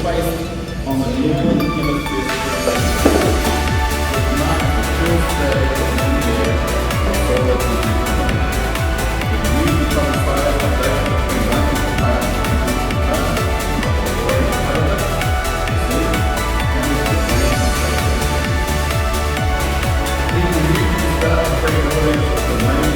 based on the Northern Hemisphere celebration, which marks the first day of the new year of solar eclipse. It usually coincides with dates between 19th of March and 20th of March, of the Gregorian calendar, you see, and the Gregorian calendar. People usually start to bring knowledge of the main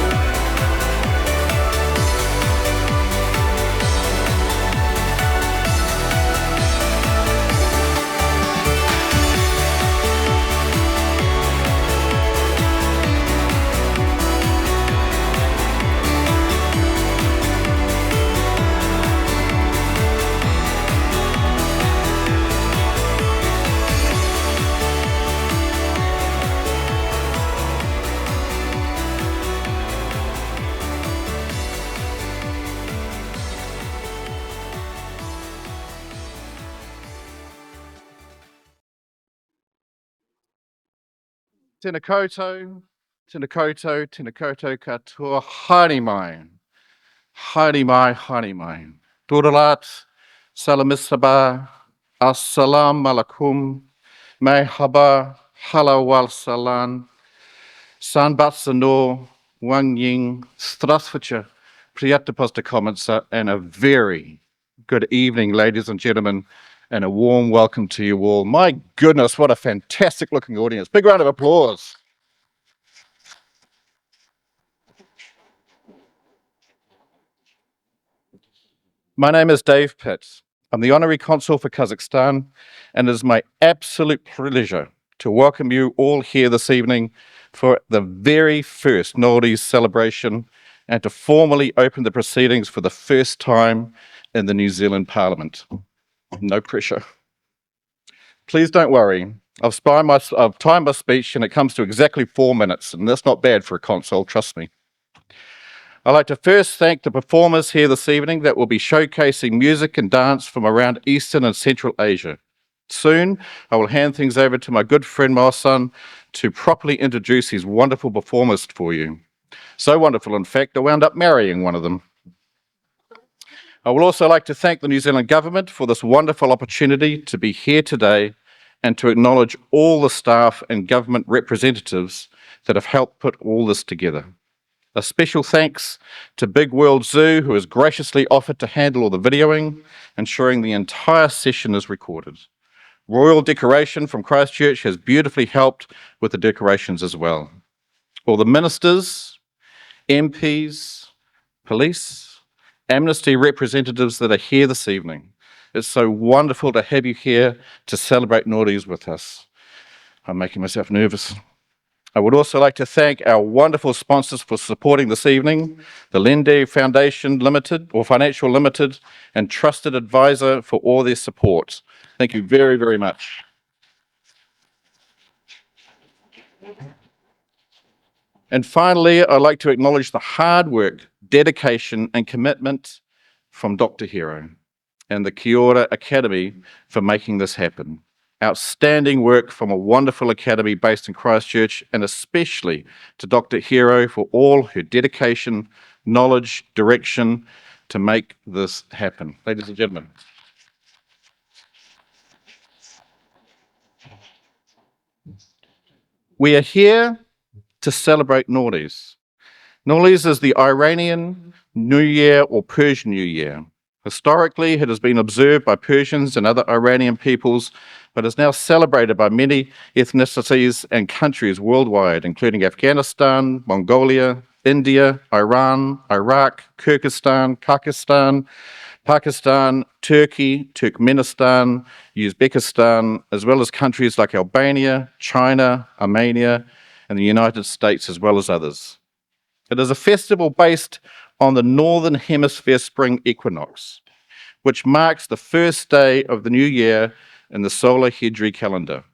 Tēnā koutou, tēnā koutou, tēnā koutou katoa, haere mai. Haere mai, haere mai. Tōralat, salamisaba, assalamu alaikum, merhaba, hala wal salam, sanbatsano, wang ying, strasvitcha, priyata posta komensa, and a very good evening, ladies and gentlemen, and a warm welcome to you all. My goodness, what a fantastic looking audience. Big round of applause. My name is David Pitt. I'm the Honorary Consul for Kazakhstan, and it is my absolute pleasure to welcome you all here this evening for the very first Nowruz celebration and to formally open the proceedings for the first time in the New Zealand Parliament. No pressure. Please don't worry. I've timed my speech and it comes to exactly 4 minutes, and that's not bad for a consul, trust me. I'd like to first thank the performers here this evening that will be showcasing music and dance from around Eastern and Central Asia. Soon, I will hand things over to my good friend Mohsen to properly introduce these wonderful performers for you. So wonderful, in fact, I wound up marrying one of them. I would also like to thank the New Zealand Government for this wonderful opportunity to be here today and to acknowledge all the staff and government representatives that have helped put all this together. A special thanks to Big World Zoo, who has graciously offered to handle all the videoing, ensuring the entire session is recorded. Royal Decoration from Christchurch has beautifully helped with the decorations as well. All the ministers, MPs, police, Amnesty representatives that are here this evening. It's so wonderful to have you here to celebrate Nowruz with us. I'm making myself nervous. I would also like to thank our wonderful sponsors for supporting this evening, the Lende Foundation Limited, or Financial Limited, and Trusted Advisor for all their support. Thank you very, very much. And finally, I'd like to acknowledge the hard work, dedication, and commitment from Dr. Hero and the Kia Ora Academy for making this happen. Outstanding work from a wonderful academy based in Christchurch, and especially to Dr. Hero for all her dedication, knowledge, direction to make this happen. Ladies and gentlemen. We are here to celebrate Nowruz. Nowruz is the Iranian New Year or Persian New Year. Historically, it has been observed by Persians and other Iranian peoples, but is now celebrated by many ethnicities and countries worldwide, including Afghanistan, Mongolia, India, Iran, Iraq, Kyrgyzstan, Pakistan, Turkey, Turkmenistan, Uzbekistan, as well as countries like Albania, China, Armenia, and the United States, as well as others. It is a festival based on the Northern Hemisphere spring equinox, which marks the first day of the new year in the solar Hijri calendar.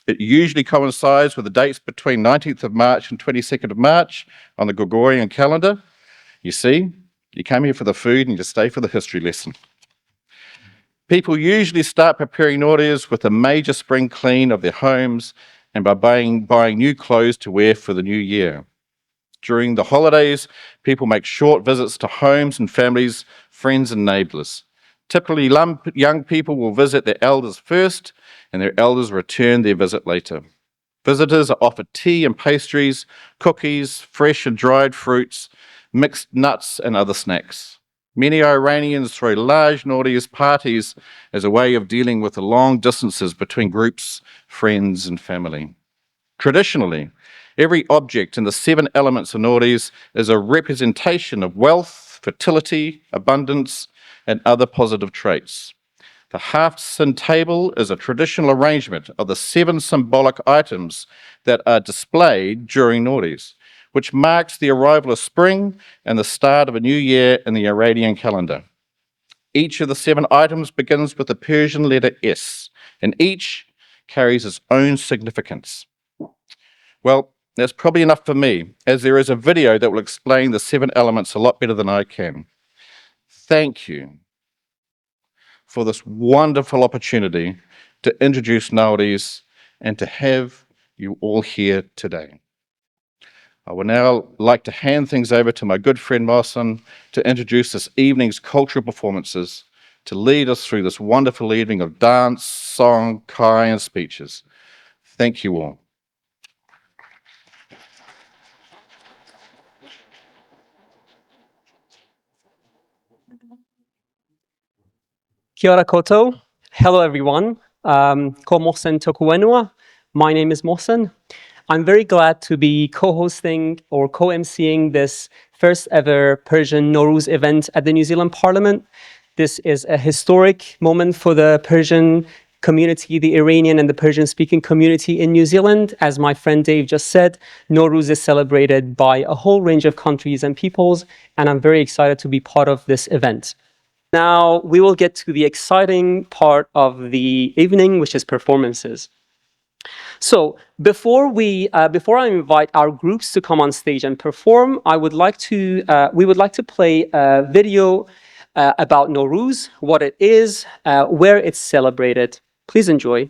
It usually coincides with the dates between 19th of March and 22nd of March on the Gregorian calendar. You see, you come here for the food and you stay for the history lesson. People usually start preparing Nowruz with a major spring clean of their homes and by buying new clothes to wear for the new year. During the holidays, people make short visits to homes and families, friends and neighbours. Typically, young people will visit their elders first, and their elders return their visit later. Visitors are offered tea and pastries, cookies, fresh and dried fruits, mixed nuts, and other snacks. Many Iranians throw large Nowruz parties as a way of dealing with the long distances between groups, friends, and family. Traditionally, every object in the 7 elements of Nowruz is a representation of wealth, fertility, abundance, and other positive traits. The half-sin table is a traditional arrangement of the 7 symbolic items that are displayed during Nowruz, which marks the arrival of spring and the start of a new year in the Iranian calendar. Each of the 7 items begins with the Persian letter S, and each carries its own significance. Well, that's probably enough for me, as there is a video that will explain the 7 elements a lot better than I can. Thank you for this wonderful opportunity to introduce Nowruz and to have you all here today. I would now like to hand things over to my good friend Mohsen to introduce this evening's cultural performances, to lead us through this wonderful evening of dance, song, kai, and speeches. Thank you all. Kia ora koutou. Hello, everyone. Ko Mohsen toku whenua. My name is Mohsen. I'm very glad to be co-hosting or co-emceeing this first ever Persian Nowruz event at the New Zealand Parliament. This is a historic moment for the Persian community, the Iranian and the Persian-speaking community in New Zealand. As my friend Dave just said, Nowruz is celebrated by a whole range of countries and peoples, and I'm very excited to be part of this event. Now, we will get to the exciting part of the evening, which is performances. So, before I invite our groups to come on stage and perform, we would like to play a video about Nowruz, what it is, where it's celebrated. Please enjoy.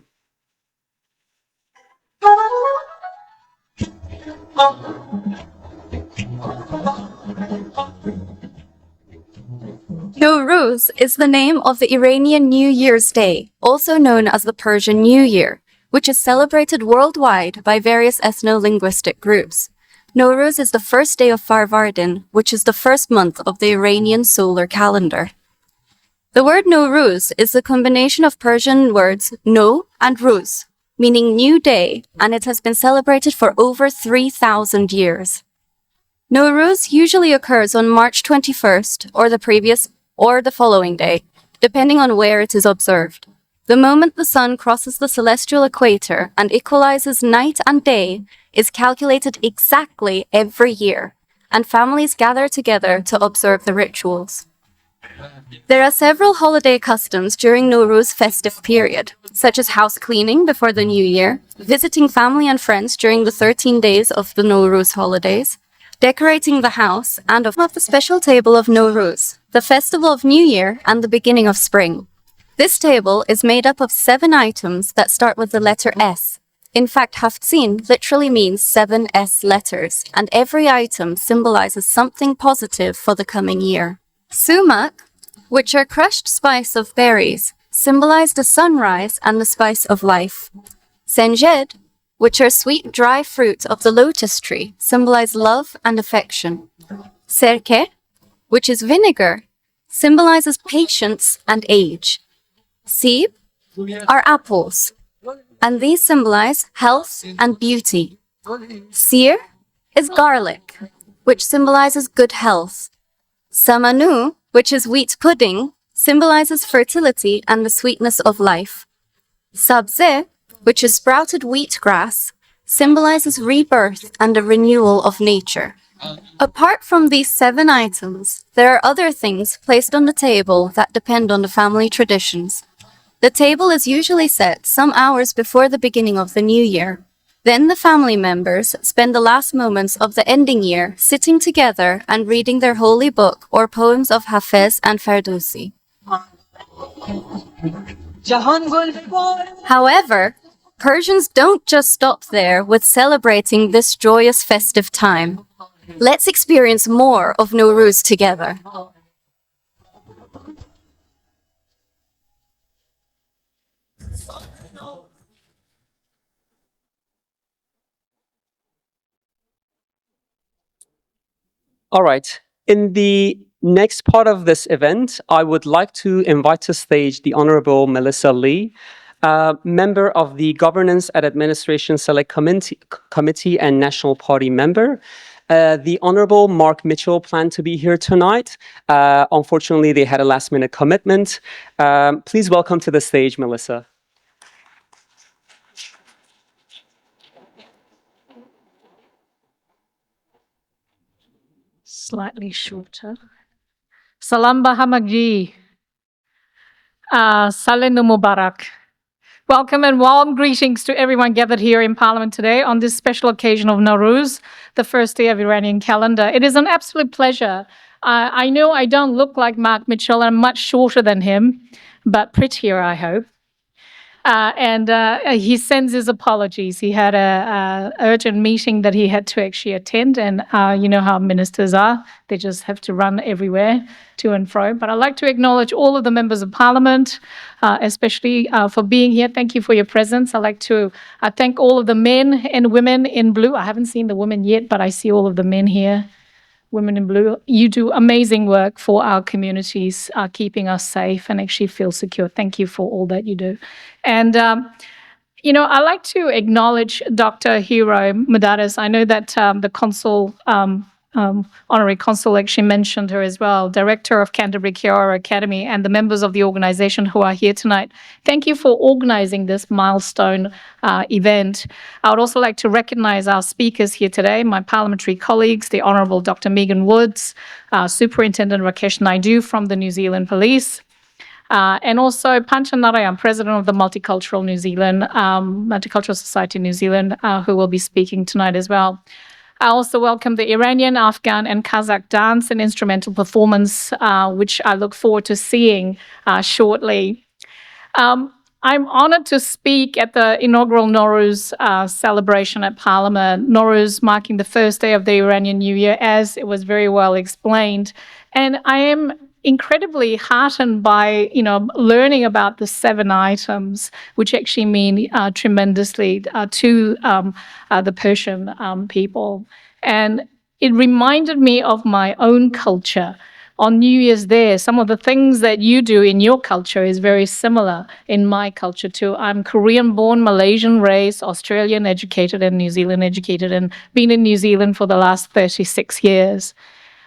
Nowruz is the name of the Iranian New Year's Day, also known as the Persian New Year, which is celebrated worldwide by various ethno-linguistic groups. Nowruz is the first day of Farvardin, which is the first month of the Iranian solar calendar. The word Nowruz is the combination of Persian words no and ruz, meaning new day, and it has been celebrated for over 3,000 years. Nowruz usually occurs on March 21st or the following day, depending on where it is observed. The moment the sun crosses the celestial equator and equalizes night and day is calculated exactly every year, and families gather together to observe the rituals. There are several holiday customs during Nowruz festive period, such as house cleaning before the new year, visiting family and friends during the 13 days of the Nowruz holidays, decorating the house, and of the special table of Nowruz, the festival of New Year and the beginning of spring. This table is made up of 7 items that start with the letter S. In fact, haftzin literally means 7 S letters, and every item symbolizes something positive for the coming year. Sumac, which are crushed spice of berries, symbolize the sunrise and the spice of life. Senjed, which are sweet dry fruit of the lotus tree, symbolize love and affection. Serke, which is vinegar, symbolizes patience and age. Sib are apples, and these symbolize health and beauty. Seer is garlic, which symbolizes good health. Samanu, which is wheat pudding, symbolizes fertility and the sweetness of life. Sabze, which is sprouted wheatgrass, symbolizes rebirth and a renewal of nature. Apart from these 7 items, there are other things placed on the table that depend on the family traditions. The table is usually set some hours before the beginning of the new year. Then the family members spend the last moments of the ending year sitting together and reading their holy book or poems of Hafez and Ferdowsi. However, Persians don't just stop there with celebrating this joyous festive time. Let's experience more of Nowruz together. All right. In the next part of this event, I would like to invite to stage the Honorable Melissa Lee, member of the Governance and Administration Select Committee and National Party member. The Honorable Mark Mitchell planned to be here tonight. Unfortunately, they had a last-minute commitment. Please welcome to the stage, Melissa. Slightly shorter. Salam Bahamagji. Salenu Mubarak. Welcome and warm greetings to everyone gathered here in Parliament today on this special occasion of Nowruz, the first day of Iranian calendar. It is an absolute pleasure. I know I don't look like Mark Mitchell. I'm much shorter than him, but prettier, I hope. He sends his apologies. He had a urgent meeting that he had to actually attend, and you know how ministers are. They just have to run everywhere to and fro. But I'd like to acknowledge all of the members of Parliament, especially for being here. Thank you for your presence. I'd like to thank all of the men and women in blue. I haven't seen the women yet, but I see all of the men here. Women in blue, you do amazing work for our communities, keeping us safe and actually feel secure. Thank you for all that you do. And, you know, I'd like to acknowledge Dr. Hero Mudaris. I know that the consul, honorary consul actually mentioned her as well, director of Canterbury Kiara Academy, and the members of the organization who are here tonight. Thank you for organizing this milestone event. I would also like to recognize our speakers here today, my parliamentary colleagues, the Honourable Dr. Megan Woods, Superintendent Rakesh Naidoo from the New Zealand Police, and also Pancha Narayanan, President of the Multicultural New Zealand, Multicultural Society New Zealand, who will be speaking tonight as well. I also welcome the Iranian, Afghan, and Kazakh dance and instrumental performance, which I look forward to seeing shortly. I'm honored to speak at the inaugural Nowruz celebration at Parliament. Nowruz marking the first day of the Iranian New Year, as it was very well explained. And I am incredibly heartened by, you know, learning about the 7 items, which actually mean tremendously to the Persian people. And it reminded me of my own culture. On New Year's Day, some of the things that you do in your culture is very similar in my culture too. I'm Korean-born, Malaysian-raised, Australian-educated, and New Zealand-educated, and been in New Zealand for the last 36 years.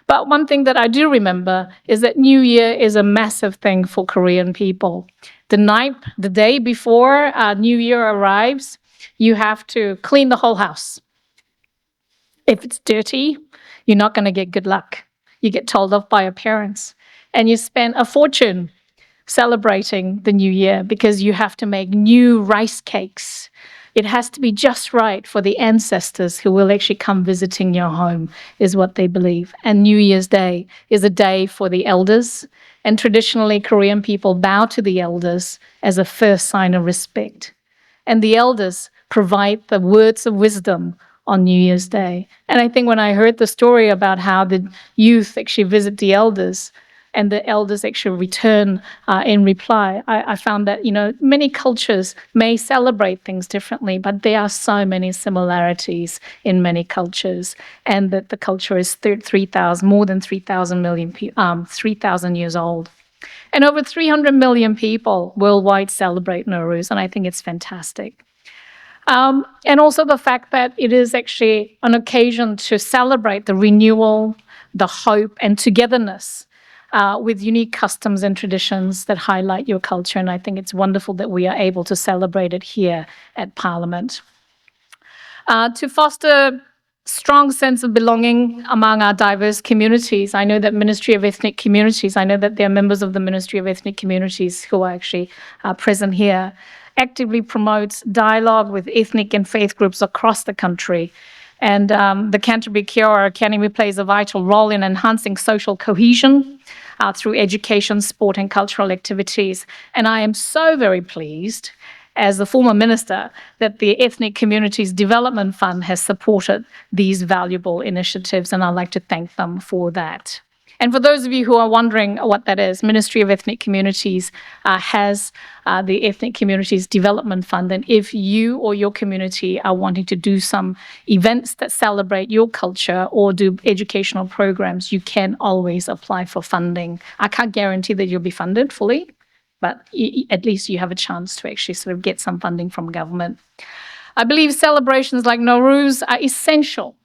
But one thing that I do remember is that New Year is a massive thing for Korean people. The day before New Year arrives, you have to clean the whole house. If it's dirty, you're not going to get good luck. You get told off by your parents. And you spend a fortune celebrating the New Year because you have to make new rice cakes. It has to be just right for the ancestors who will actually come visiting your home, is what they believe. And New Year's Day is a day for the elders. And traditionally, Korean people bow to the elders as a first sign of respect. And the elders provide the words of wisdom on New Year's Day. And I think when I heard the story about how the youth actually visit the elders, and the elders actually return in reply, I found that, you know, many cultures may celebrate things differently, but there are so many similarities in many cultures, and that the culture is more than 3,000 years old. And over 300 million people worldwide celebrate Nowruz, and I think it's fantastic. And also the fact that it is actually an occasion to celebrate the renewal, the hope, and togetherness with unique customs and traditions that highlight your culture. And I think it's wonderful that we are able to celebrate it here at Parliament. To foster strong sense of belonging among our diverse communities, I know that Ministry of Ethnic Communities, I know that there are members of the Ministry of Ethnic Communities who are actually present here, actively promotes dialogue with ethnic and faith groups across the country. And the Canterbury Kiara Academy plays a vital role in enhancing social cohesion through education, sport, and cultural activities. And I am so very pleased, as the former minister, that the Ethnic Communities Development Fund has supported these valuable initiatives, and I'd like to thank them for that. And for those of you who are wondering what that is, Ministry of Ethnic Communities has the Ethnic Communities Development Fund. And if you or your community are wanting to do some events that celebrate your culture or do educational programs, you can always apply for funding. I can't guarantee that you'll be funded fully, but at least you have a chance to actually sort of get some funding from government. I believe celebrations like Nowruz are essential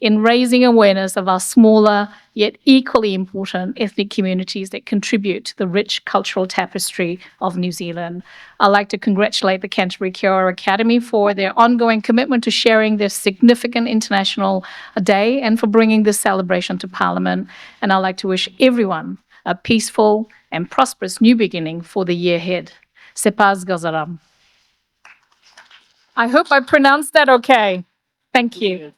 in raising awareness of our smaller yet equally important ethnic communities that contribute to the rich cultural tapestry of New Zealand. I'd like to congratulate the Canterbury Kia Ora Academy for their ongoing commitment to sharing this significant international day and for bringing this celebration to Parliament. And I'd like to wish everyone a peaceful and prosperous new beginning for the year ahead. Sepaz Gazaram. I hope I pronounced that okay. Thank you.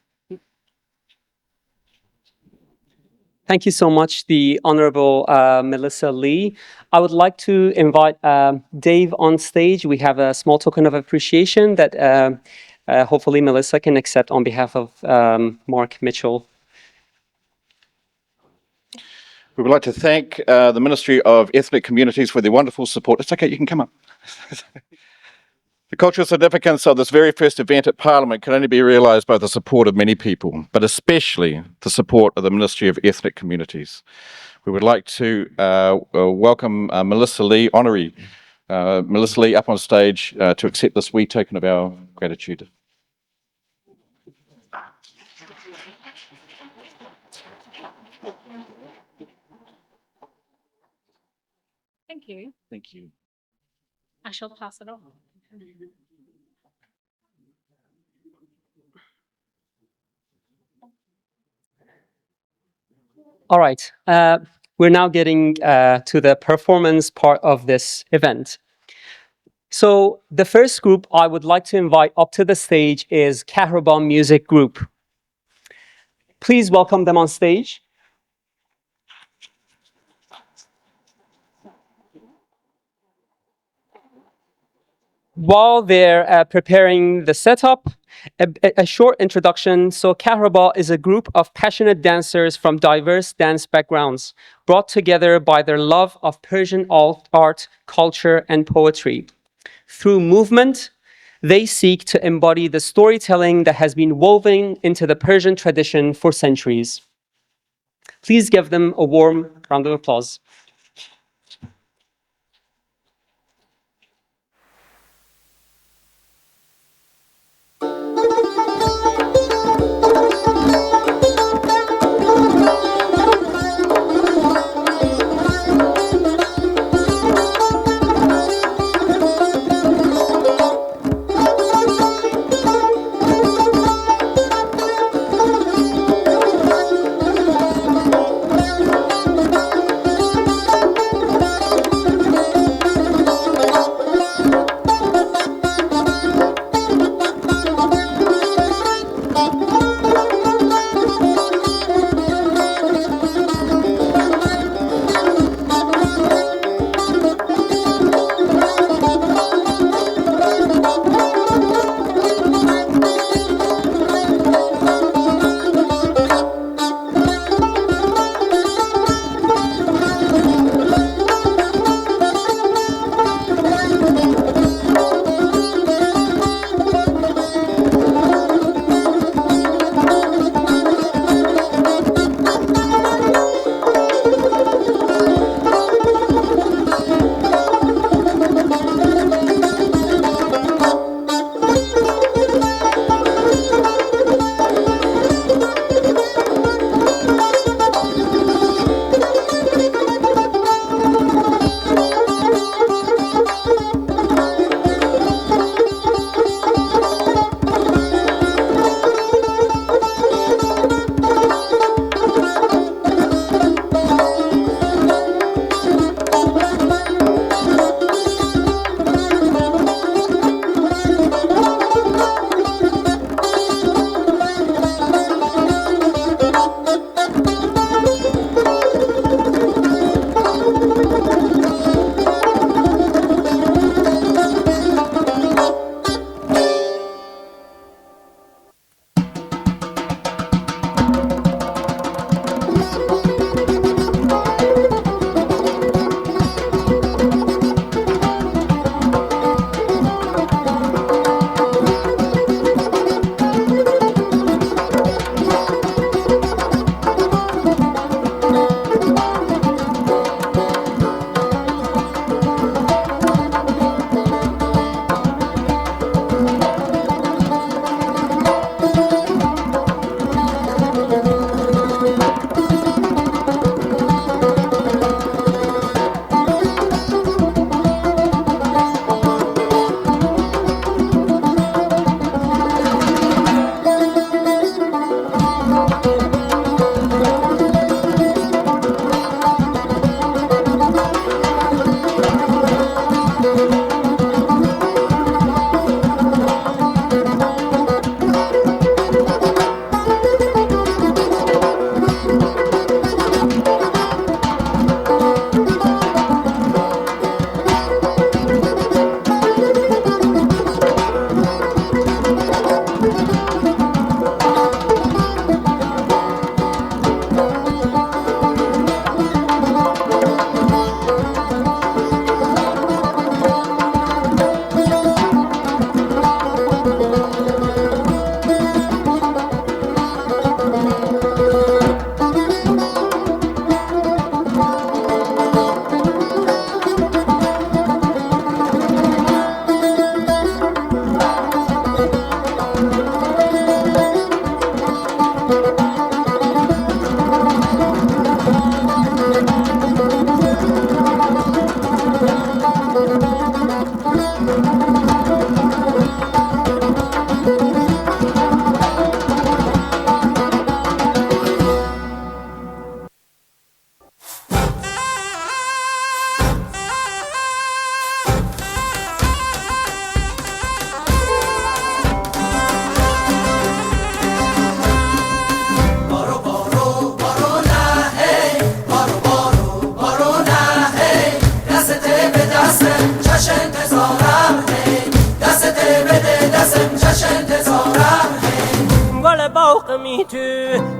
Thank you so much, the Honorable Melissa Lee. I would like to invite Dave on stage. We have a small token of appreciation that hopefully Melissa can accept on behalf of Mark Mitchell. We would like to thank the Ministry of Ethnic Communities for their wonderful support. It's okay, you can come up. The cultural significance of this very first event at Parliament can only be realised by the support of many people, but especially the support of the Ministry of Ethnic Communities. We would like to welcome Melissa Lee, Honorary Melissa Lee, up on stage to accept this wee token of our gratitude. Thank you. Thank you. I shall pass it on. All right, we're now getting to the performance part of this event. So the first group I would like to invite up to the stage is Kahraba Music Group. Please welcome them on stage. While they're preparing the setup, a short introduction. So Kahraba is a group of passionate dancers from diverse dance backgrounds, brought together by their love of Persian art, culture, and poetry. Through movement, they seek to embody the storytelling that has been woven into the Persian tradition for centuries. Please give them a warm round of applause.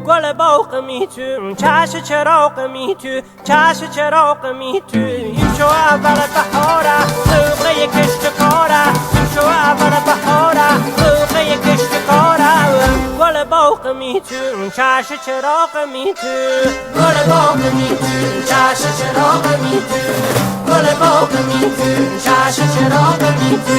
گل باغ می تو چش چراغ می تو چش چراغ می تو این شو اول بهاره موقع کشت کاره این شو اول بهاره موقع کشت کاره گل باغ می تو چش چراغ می تو گل باغ می تو چش چراغ می تو گل باغ می تو چش چراغ می تو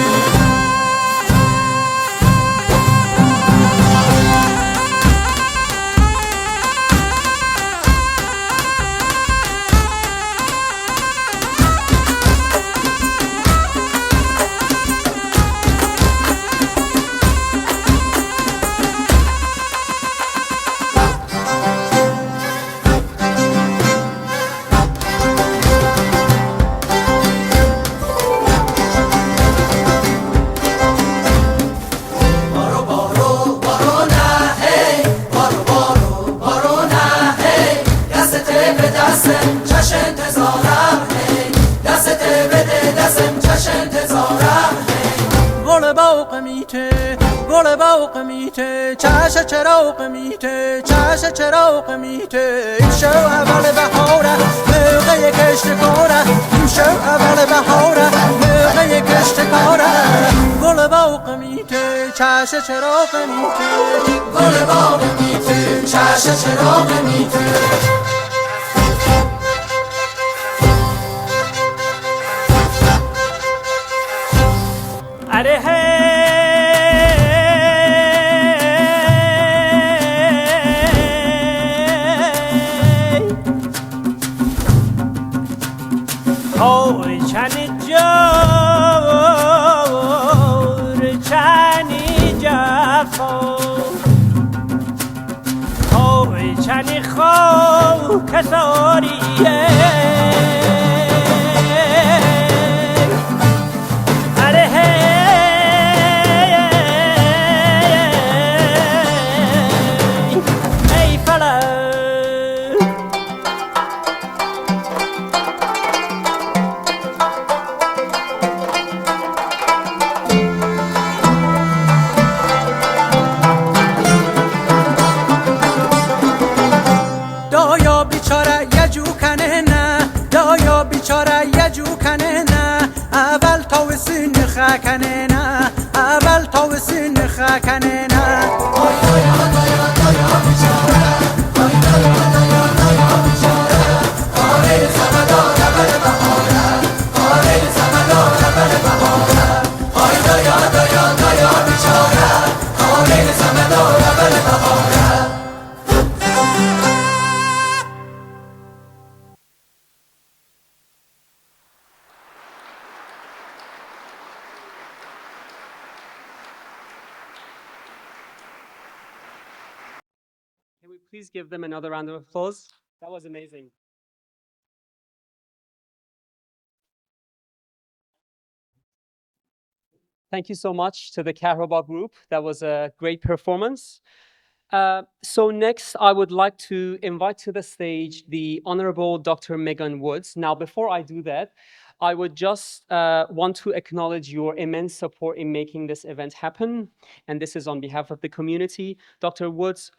گل باغ میته چش چراغ میته چش چراغ میته این شو اول بهاره موقع کشت کاره این شو اول بهاره موقع کشت کاره گل باغ میته چش چراغ میته گل باغ میته چش چراغ میته اره چنی جور چنی جفا چنی خو کساریه اول تا سین خاکنه Can we please give them another round of applause? That was amazing. Thank you so much to the Kahraba group. That was a great performance. So next, I would like to invite to the stage the Honorable Dr. Megan Woods. Now, before I do that, I would just want to acknowledge your immense support in making this event happen. And this is on behalf of the community. Dr. Woods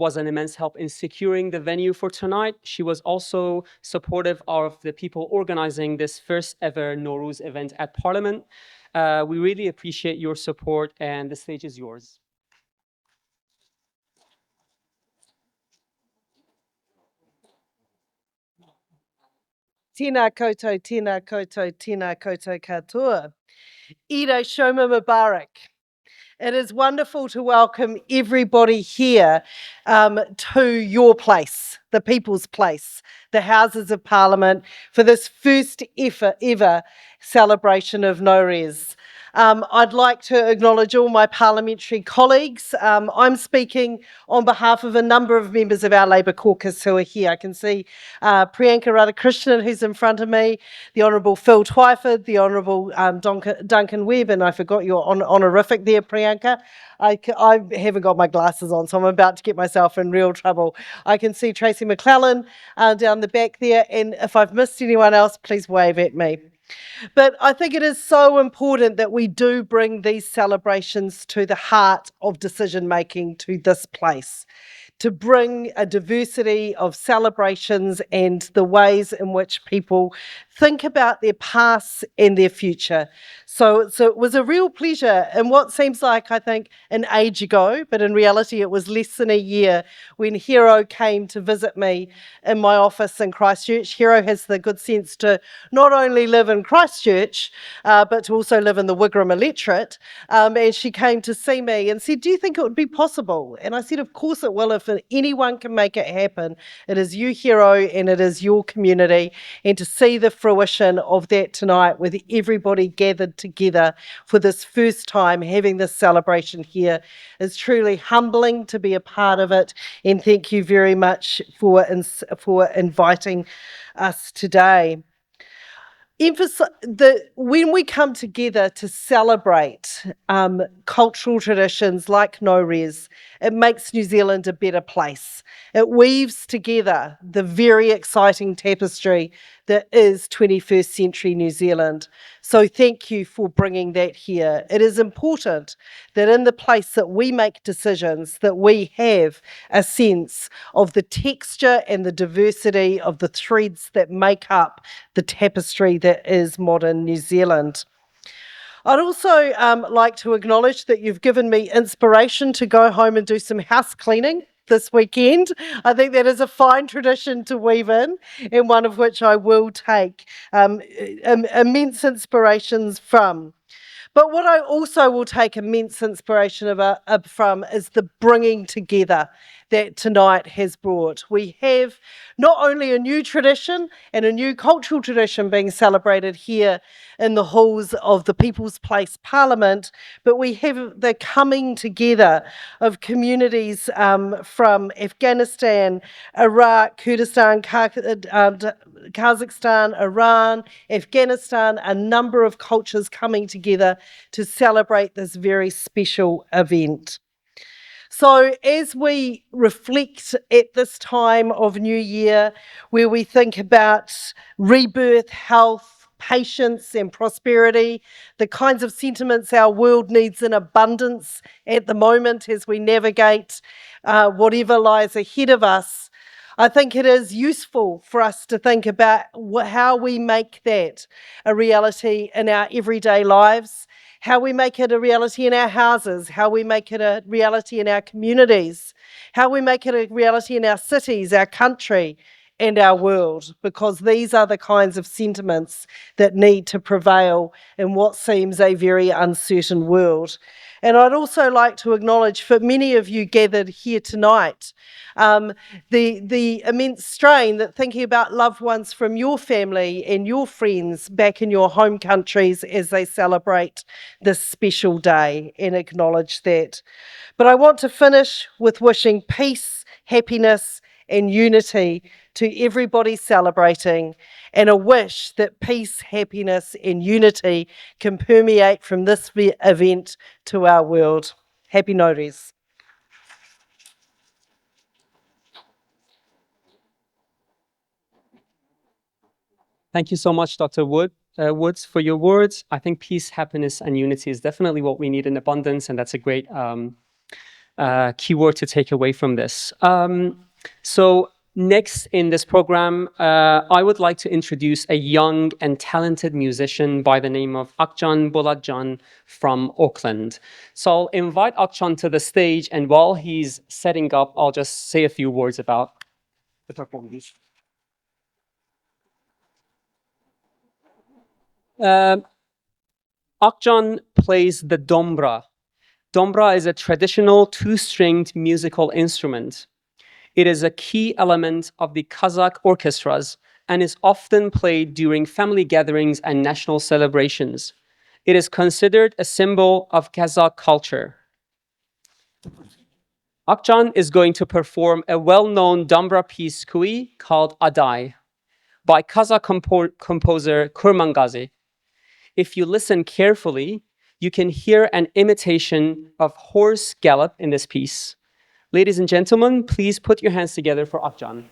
was an immense help in securing the venue for tonight. She was also supportive of the people organizing this first ever Nowruz event at Parliament. We really appreciate your support, and the stage is yours. Tina koto, tina koto, tina koto katoa. Eid Shoma Mubarak. It is wonderful to welcome everybody here to your place, the People's Place, the Houses of Parliament, for this first ever celebration of Nowruz. I'd like to acknowledge all my parliamentary colleagues. I'm speaking on behalf of a number of members of our Labour caucus who are here. I can see Priyanka Radhakrishnan, who's in front of me, the Honourable Phil Twyford, the Honourable Duncan Webb, and I forgot your honorific there, Priyanka. I haven't got my glasses on, so I'm about to get myself in real trouble. I can see Tracy McClellan down the back there, and if I've missed anyone else, please wave at me. But I think it is so important that we do bring these celebrations to the heart of decision making to this place, to bring a diversity of celebrations and the ways in which people think about their past and their future. So it was a real pleasure in what seems like, I think, an age ago, but in reality it was less than a year when Hero came to visit me in my office in Christchurch. Hero has the good sense to not only live in Christchurch, but to also live in the Wigram electorate. And she came to see me and said, "Do you think it would be possible?" And I said, "Of course it will. If anyone can make it happen, it is you, Hero, and it is your community." And to see the fruition of that tonight with everybody gathered together for this first time, having this celebration here, is truly humbling to be a part of it. And thank you very much for inviting us today. When we come together to celebrate cultural traditions like Nowruz, it makes New Zealand a better place. It weaves together the very exciting tapestry that is 21st century New Zealand. So thank you for bringing that here. It is important that in the place that we make decisions, that we have a sense of the texture and the diversity of the threads that make up the tapestry that is modern New Zealand. I'd also like to acknowledge that you've given me inspiration to go home and do some house cleaning this weekend. I think that is a fine tradition to weave in, and one of which I will take immense inspirations from. But what I also will take immense inspiration from is the bringing together that tonight has brought. We have not only a new tradition and a new cultural tradition being celebrated here in the halls of the People's Place Parliament, but we have the coming together of communities from Afghanistan, Iraq, Kurdistan, Kazakhstan, Iran, Afghanistan, a number of cultures coming together to celebrate this very special event. So as we reflect at this time of New Year, where we think about rebirth, health, patience and prosperity, the kinds of sentiments our world needs in abundance at the moment as we navigate whatever lies ahead of us, I think it is useful for us to think about how we make that a reality in our everyday lives, how we make it a reality in our houses, how we make it a reality in our communities, how we make it a reality in our cities, our country, and our world, because these are the kinds of sentiments that need to prevail in what seems a very uncertain world. And I'd also like to acknowledge, for many of you gathered here tonight, the immense strain that thinking about loved ones from your family and your friends back in your home countries as they celebrate this special day, and acknowledge that. But I want to finish with wishing peace, happiness, and unity to everybody celebrating, and a wish that peace, happiness, and unity can permeate from this event to our world. Happy Nowruz. Thank you so much, Dr. Woods, for your words. I think peace, happiness, and unity is definitely what we need in abundance, and that's a great keyword to take away from this. So next in this program, I would like to introduce a young and talented musician by the name of Akjan Boladjan from Auckland. So I'll invite Akjan to the stage, and while he's setting up, I'll just say a few words about the performance. Akjan plays the Dombra, Dombra is a traditional two-stringed musical instrument. It is a key element of the Kazakh orchestras and is often played during family gatherings and national celebrations. It is considered a symbol of Kazakh culture. Akcan is going to perform a well-known Dombra piece kui called Aday by Kazakh composer Kurmangazi. If you listen carefully, you can hear an imitation of horse gallop in this piece. Ladies and gentlemen, please put your hands together for Akcan.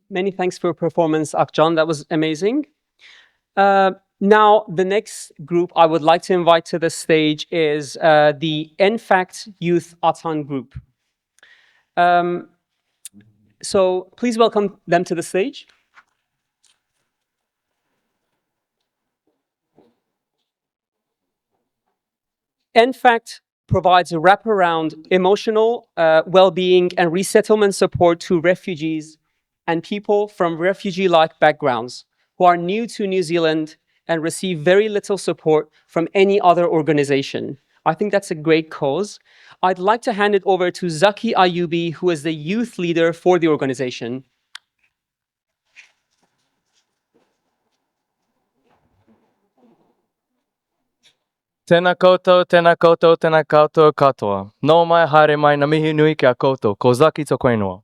Many thanks for your performance, Akcan. That was amazing. Now, the next group I would like to invite to the stage is the NFACT Youth Atan group. So please welcome them to the stage. NFACT provides a wraparound emotional well-being and resettlement support to refugees and people from refugee-like backgrounds who are new to New Zealand and receive very little support from any other organization. I think that's a great cause. I'd like to hand it over to Zaki Ayubi, who is the youth leader for the organization. Tēnā koutou, tēnā koutou, tēnā koutou katoa. No mai haere mai na mihi nui kia koutou, ko Zaki tō koinua.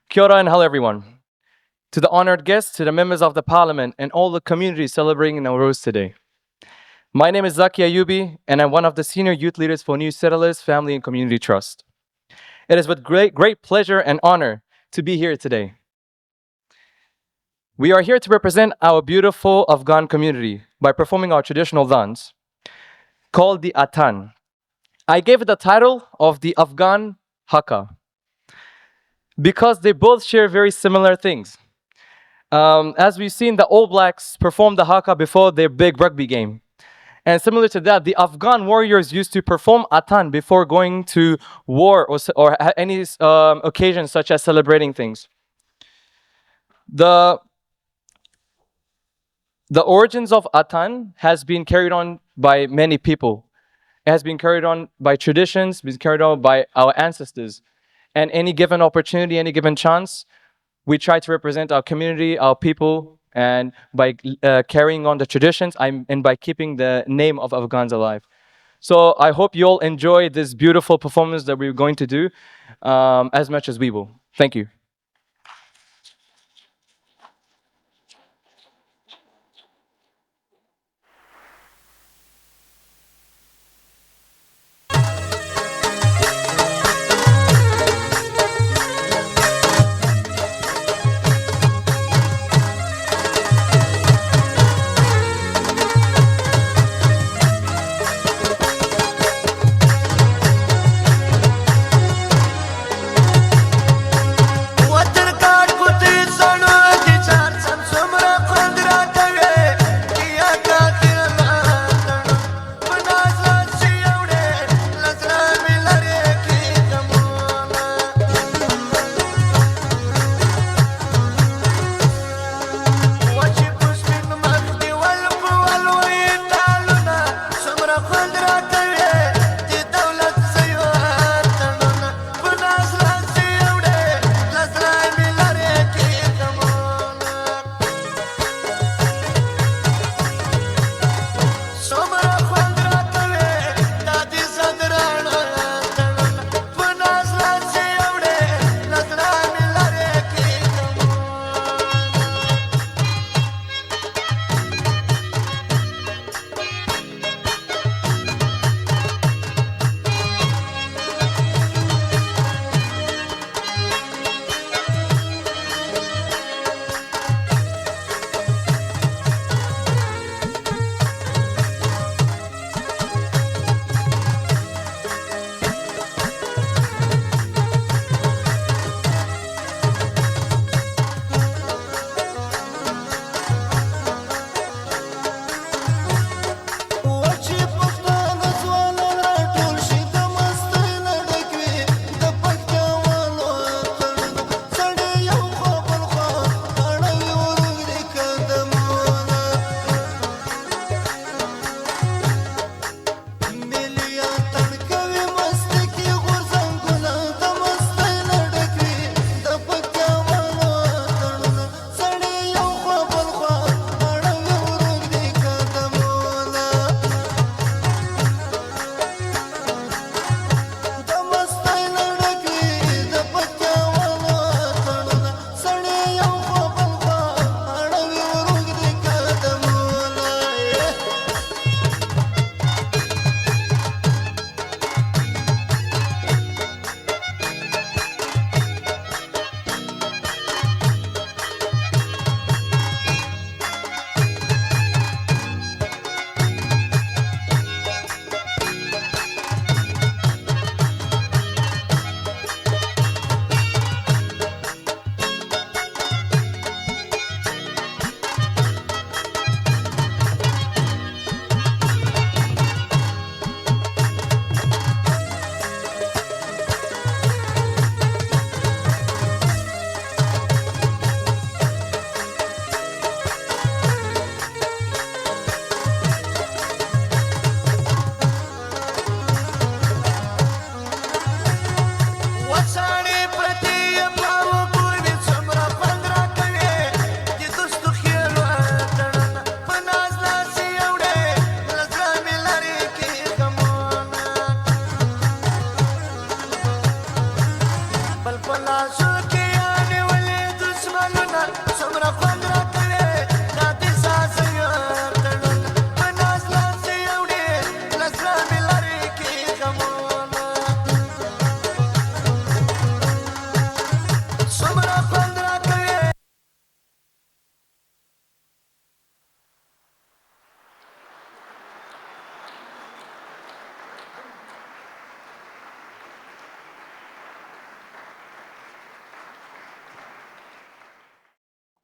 Kia ora and hello everyone. To the honored guests, to the members of the parliament, and all the community celebrating Nowruz today. My name is Zaki Ayubi, and I'm one of the senior youth leaders for New Settlers Family and Community Trust. It is with great pleasure and honor to be here today. We are here to represent our beautiful Afghan community by performing our traditional dance called the Atan. I gave it the title of the Afghan Haka because they both share very similar things. As we've seen, the All Blacks perform the Haka before their big rugby game. And similar to that, the Afghan warriors used to perform Atan before going to war or any occasions such as celebrating things. The origins of Atan has been carried on by many people. It has been carried on by traditions, been carried on by our ancestors. And any given opportunity, any given chance, we try to represent our community, our people, and by carrying on the traditions and by keeping the name of Afghans alive. So I hope you all enjoy this beautiful performance that we're going to do as much as we will. Thank you.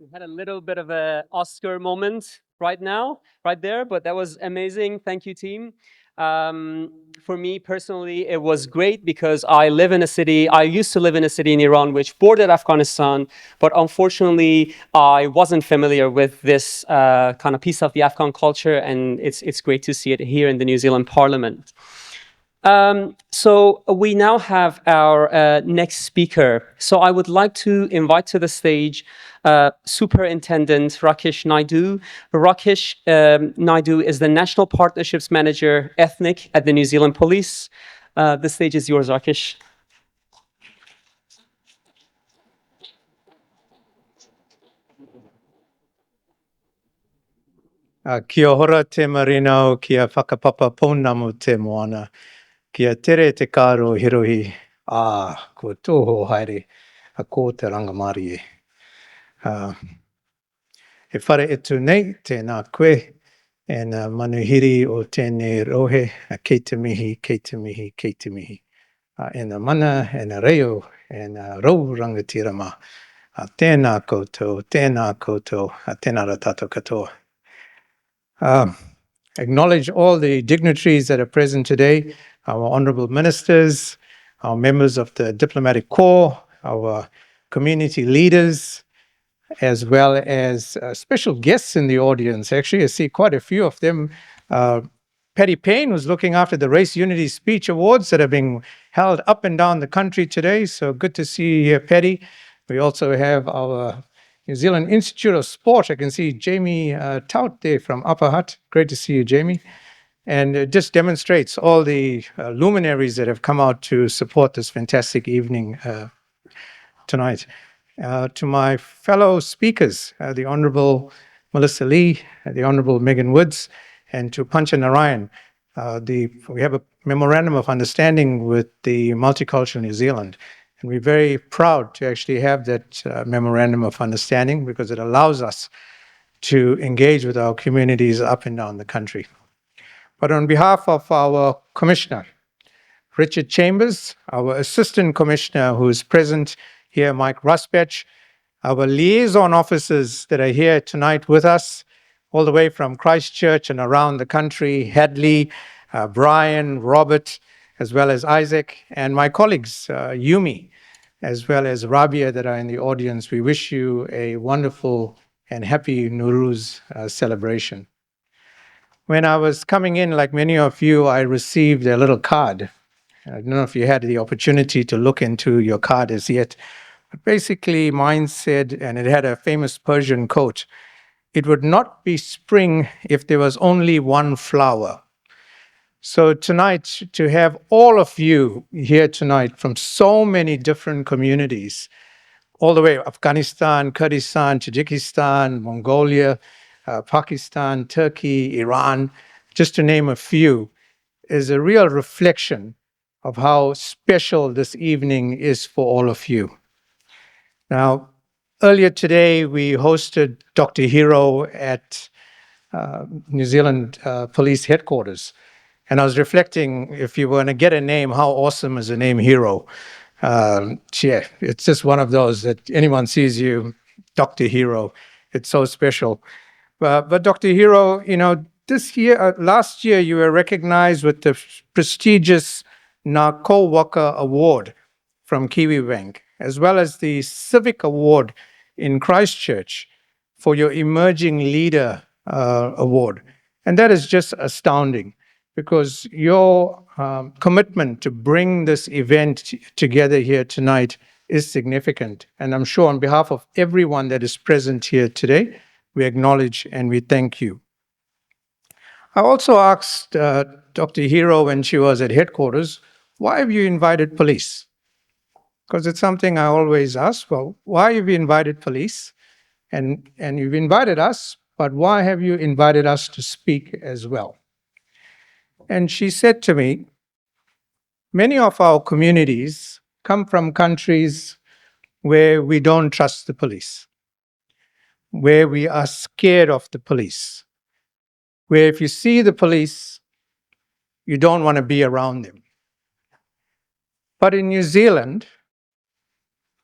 We had a little bit of a Oscar moment right now, right there, but that was amazing. Thank you, team. For me personally, it was great because I used to live in a city in Iran which bordered Afghanistan, but unfortunately, I wasn't familiar with this kind of piece of the Afghan culture, and it's great to see it here in the New Zealand Parliament. So we now have our next speaker. So I would like to invite to the stage Superintendent Rakesh Naidoo. Rakesh Naidoo is the National Partnerships Manager, Ethnic at the New Zealand Police. The stage is yours, Rakesh. Kia hora te marino, kia whakapapa pounamu te moana, kia tere te karo hirohi, ko toho haere, a ko te rangamari e. He whare etu nei, tēnā koe, e nā manuhiri o tēnei rohe, kei te mihi, kei te mihi, kei te mihi. E nā mana, e nā reo, e nā rau rangatirama, tēnā koutou, tēnā ra tātou katoa. Acknowledge all the dignitaries that are present today, our honorable ministers, our members of the diplomatic corps, our community leaders, as well as special guests in the audience. Actually, I see quite a few of them. Patty Payne was looking after the Race Unity Speech Awards that are being held up and down the country today. So good to see you here, Patty. We also have our New Zealand Institute of Sport. I can see Jamie Tout there from Upper Hutt. Great to see you, Jamie. And it just demonstrates all the luminaries that have come out to support this fantastic evening tonight. To my fellow speakers, the Honourable Melissa Lee, the Honourable Megan Woods, and to Pancha Narayanan, we have a memorandum of understanding with the Multicultural New Zealand. And we're very proud to actually have that memorandum of understanding because it allows us to engage with our communities up and down the country. But on behalf of our Commissioner, Richard Chambers, our Assistant Commissioner who is present here, Mike Ruspech, our liaison officers that are here tonight with us, all the way from Christchurch and around the country, Hadley, Brian, Robert, as well as Isaac, and my colleagues, Yumi, as well as Rabia that are in the audience. We wish you a wonderful and happy Nowruz celebration. When I was coming in, like many of you, I received a little card. I don't know if you had the opportunity to look into your card as yet, but basically mine said, and it had a famous Persian quote, "It would not be spring if there was only one flower." So tonight, to have all of you here tonight from so many different communities, all the way Afghanistan, Kurdistan, Tajikistan, Mongolia, Pakistan, Turkey, Iran, just to name a few, is a real reflection of how special this evening is for all of you. Now, earlier today, we hosted Dr. Hero at New Zealand Police Headquarters. And I was reflecting, if you want to get a name, how awesome is the name Hero? Yeah, it's just one of those that anyone sees you, Dr. Hero. It's so special. But Dr. Hero, you know, last year you were recognized with the prestigious Ngā Ko Waka Award from Kiwi Bank, as well as the Civic Award in Christchurch for your Emerging Leader Award. And that is just astounding, because your commitment to bring this event together here tonight is significant. And I'm sure on behalf of everyone that is present here today, we acknowledge and we thank you. I also asked Dr. Hero when she was at headquarters, why have you invited police? Because it's something I always ask, well, why have you invited police? And you've invited us, but why have you invited us to speak as well? And she said to me, many of our communities come from countries where we don't trust the police, where we are scared of the police, where if you see the police, you don't want to be around them. But in New Zealand,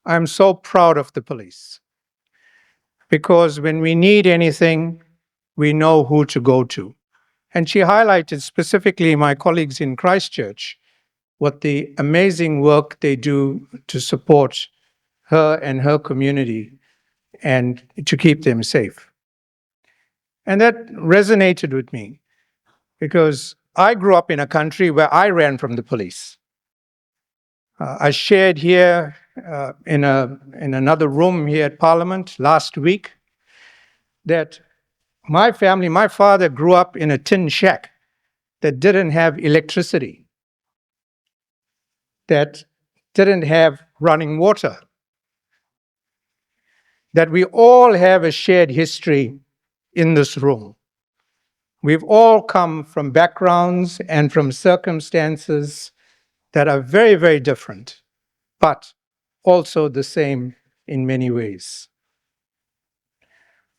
I'm so proud of the police. because when we need anything, we know who to go to. And she highlighted specifically my colleagues in Christchurch, what the amazing work they do to support her and her community and to keep them safe. And that resonated with me because I grew up in a country where I ran from the police. I shared here in another room here at Parliament last week that my family, my father grew up in a tin shack that didn't have electricity, that didn't have running water, that we all have a shared history in this room. We've all come from backgrounds and from circumstances that are very, very different, but also the same in many ways.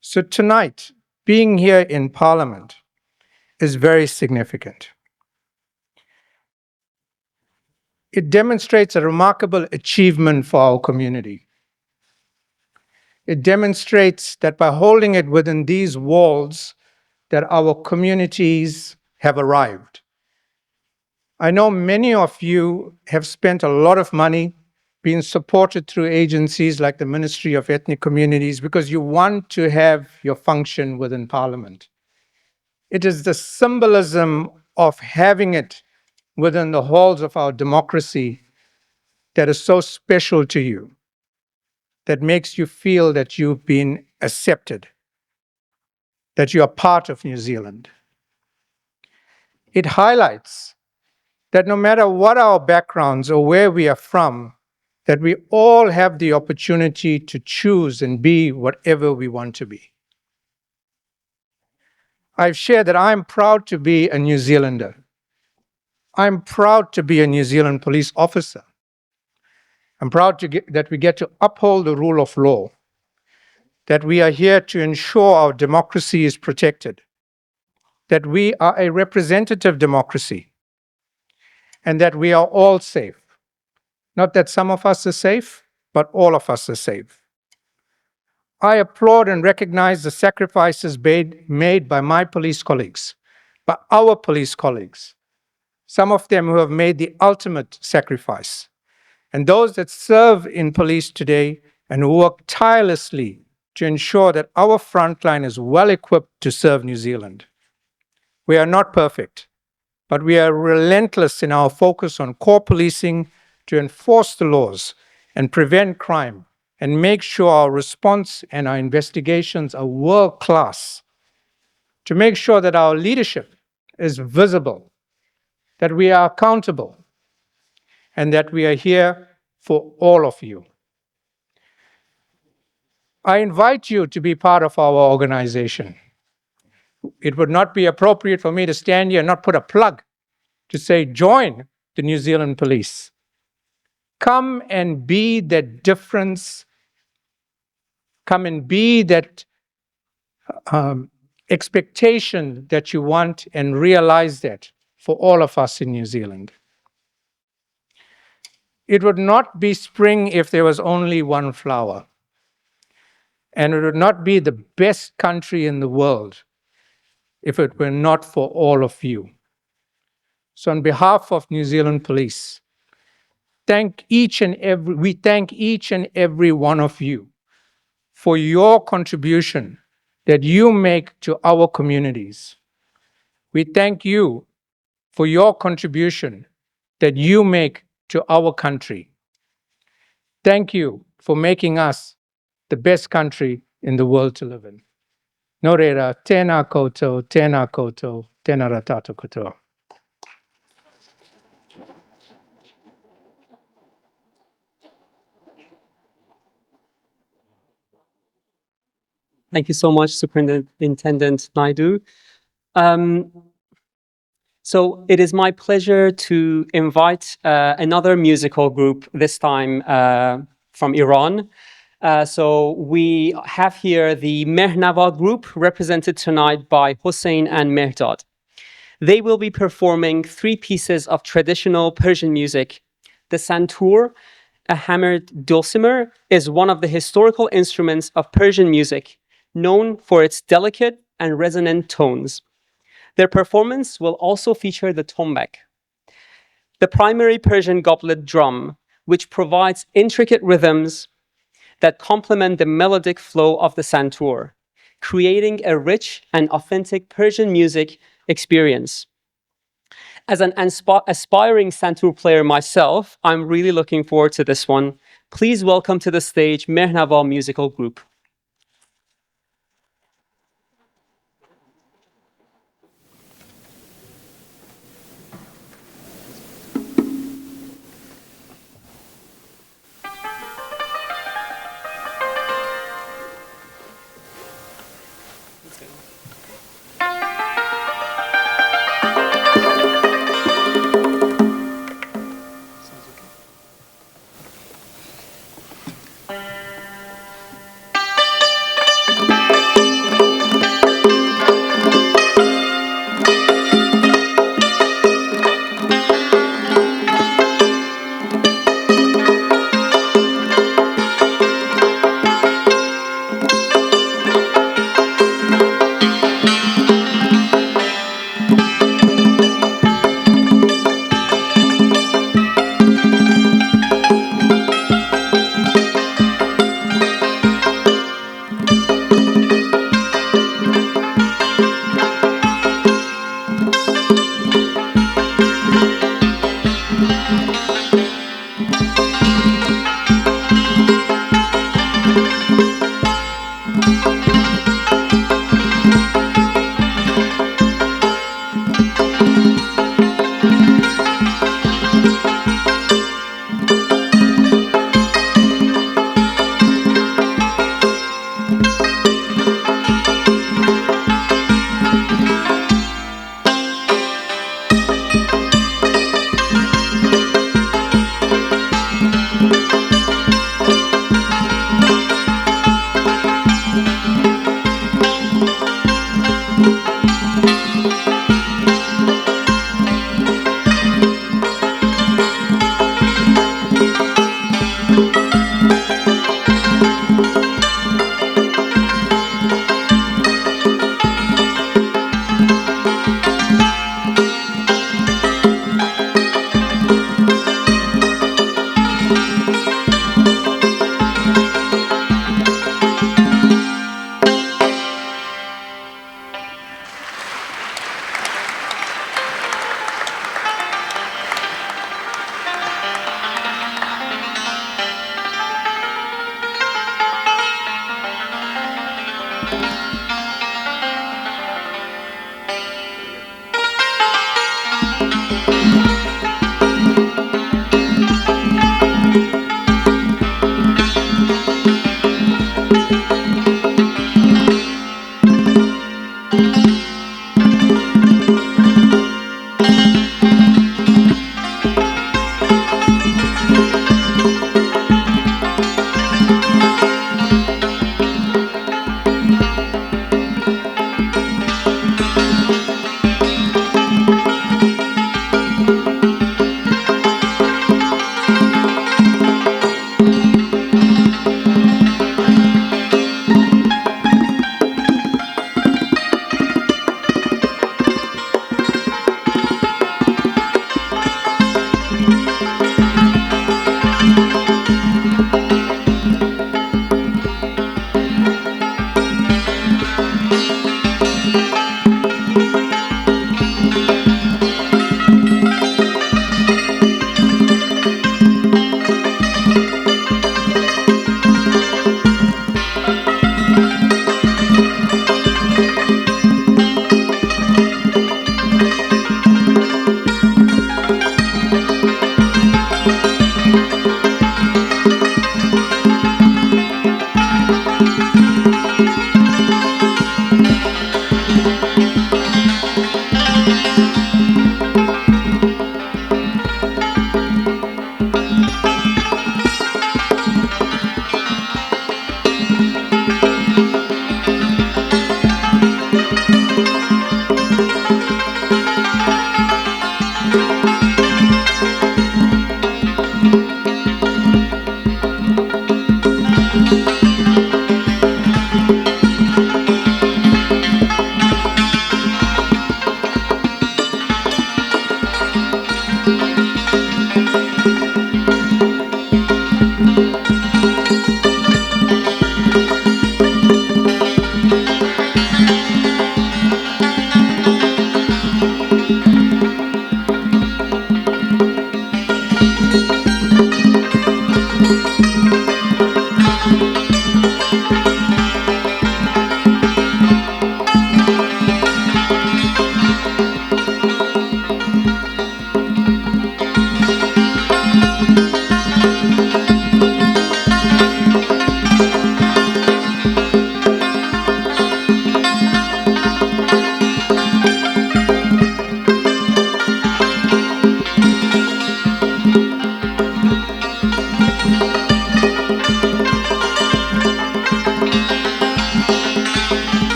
So tonight, being here in Parliament is very significant. It demonstrates a remarkable achievement for our community. It demonstrates that by holding it within these walls, that our communities have arrived. I know many of you have spent a lot of money being supported through agencies like the Ministry of Ethnic Communities because you want to have your function within Parliament. It is the symbolism of having it within the halls of our democracy that is so special to you, that makes you feel that you've been accepted, that you are part of New Zealand. It highlights that no matter what our backgrounds or where we are from, that we all have the opportunity to choose and be whatever we want to be. I've shared that I'm proud to be a New Zealander. I'm proud to be a New Zealand police officer. I'm proud that we get to uphold the rule of law, that we are here to ensure our democracy is protected, that we are a representative democracy, and that we are all safe. Not that some of us are safe, but all of us are safe. I applaud and recognize the sacrifices made by my police colleagues, by our police colleagues, some of them who have made the ultimate sacrifice, and those that serve in police today and who work tirelessly to ensure that our frontline is well equipped to serve New Zealand. We are not perfect, but we are relentless in our focus on core policing to enforce the laws and prevent crime and make sure our response and our investigations are world-class, to make sure that our leadership is visible, that we are accountable, and that we are here for all of you. I invite you to be part of our organization. It would not be appropriate for me to stand here and not put a plug to say, join the New Zealand Police. Come and be that difference. Come and be that expectation that you want and realize that for all of us in New Zealand. It would not be spring if there was only one flower. And it would not be the best country in the world if it were not for all of you. So on behalf of New Zealand Police, we thank each and every one of you for your contribution that you make to our communities. We thank you for your contribution that you make to our country. Thank you for making us the best country in the world to live in. Nō reira, tēnā koutou, tēnā rā tātou katoa. Thank you so much, Superintendent Naidoo. So it is my pleasure to invite another musical group, this time from Iran. So we have here the Mehnava group, represented tonight by Hossein and Mehrdad. They will be performing 3 pieces of traditional Persian music: the santur, a hammered dulcimer, is one of the historical instruments of Persian music, known for its delicate and resonant tones. Their performance will also feature the tombak, the primary Persian goblet drum, which provides intricate rhythms that complement the melodic flow of the santur, creating a rich and authentic Persian music experience. As an aspiring santur player myself, I'm really looking forward to this one. Please welcome to the stage Mehnava Musical Group.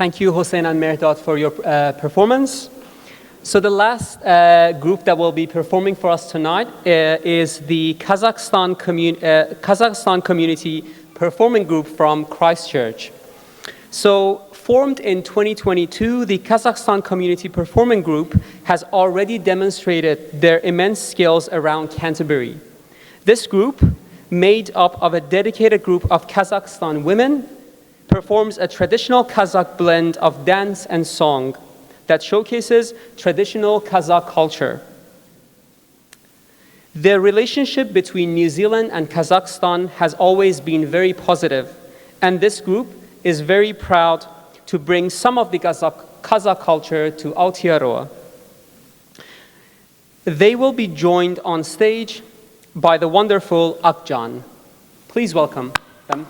Thank you, Hossein and Mehrdad, for your performance. So the last group that will be performing for us tonight is the Kazakhstan Community Performing Group from Christchurch. So formed in 2022, the Kazakhstan Community Performing Group has already demonstrated their immense skills around Canterbury. This group, made up of a dedicated group of Kazakhstan women, performs a traditional Kazakh blend of dance and song that showcases traditional Kazakh culture. The relationship between New Zealand and Kazakhstan has always been very positive, and this group is very proud to bring some of the Kazakh culture to Aotearoa. They will be joined on stage by the wonderful Akjan. Please welcome them.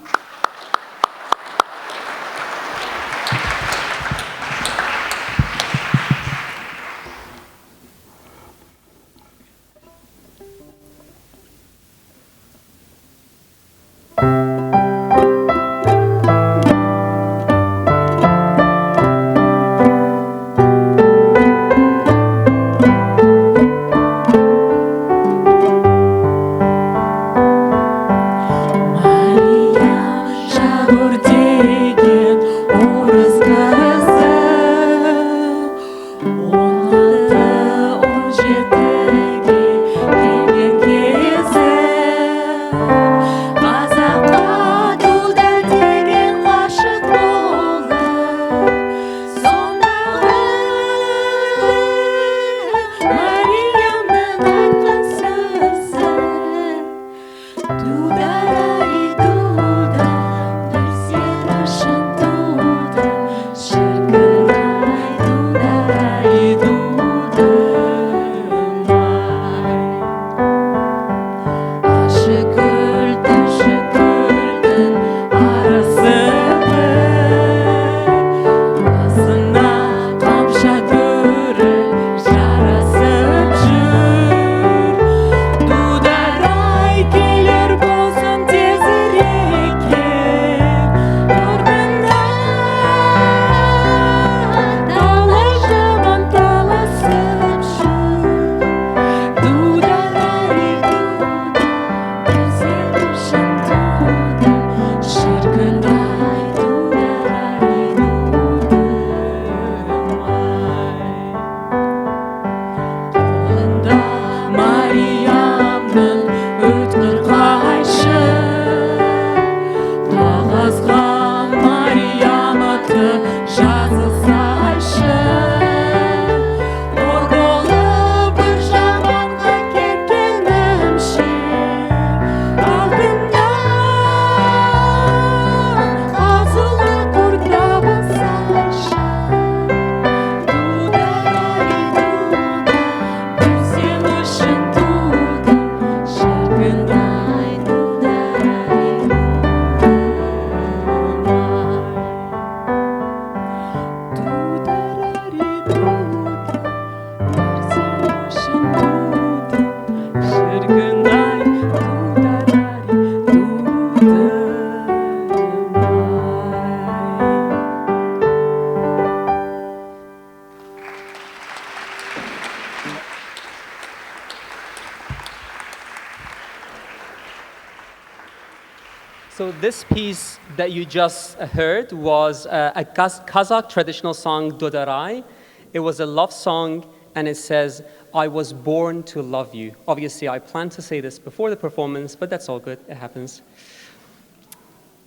So this piece that you just heard was a Kazakh traditional song, Dodarai. It was a love song, and it says, I was born to love you. Obviously, I planned to say this before the performance, but that's all good, it happens.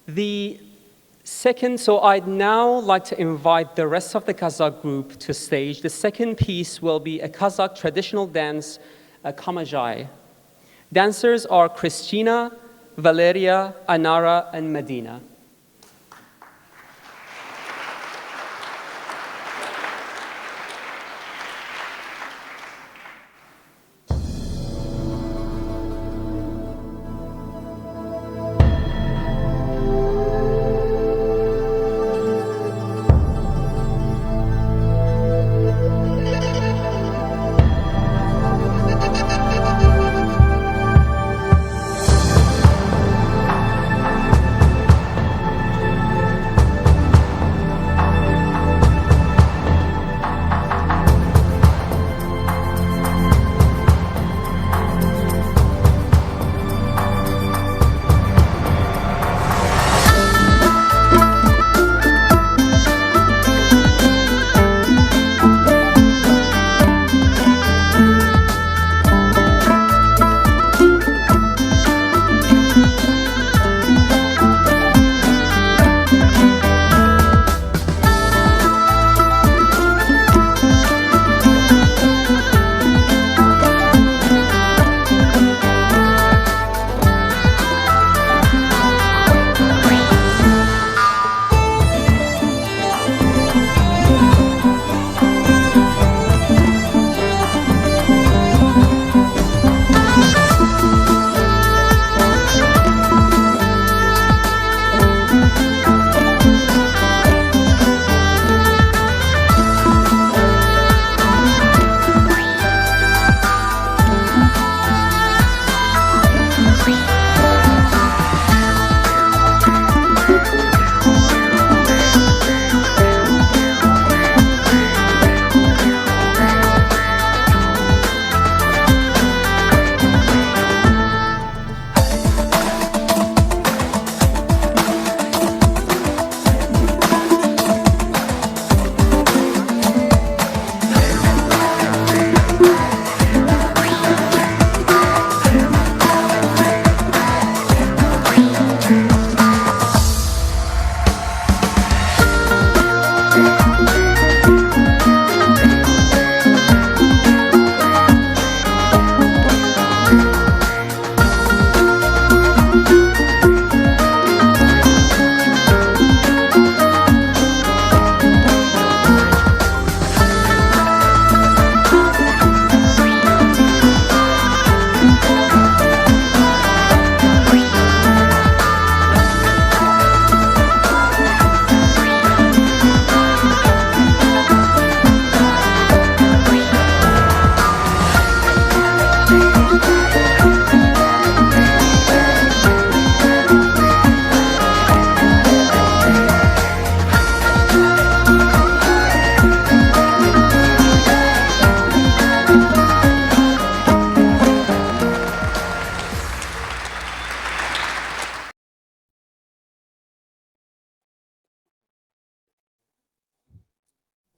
The second, so I'd now like to invite the rest of the Kazakh group to stage. The second piece will be a Kazakh traditional dance, Kamajai. Dancers are Christina, Valeria, Anara, and Medina.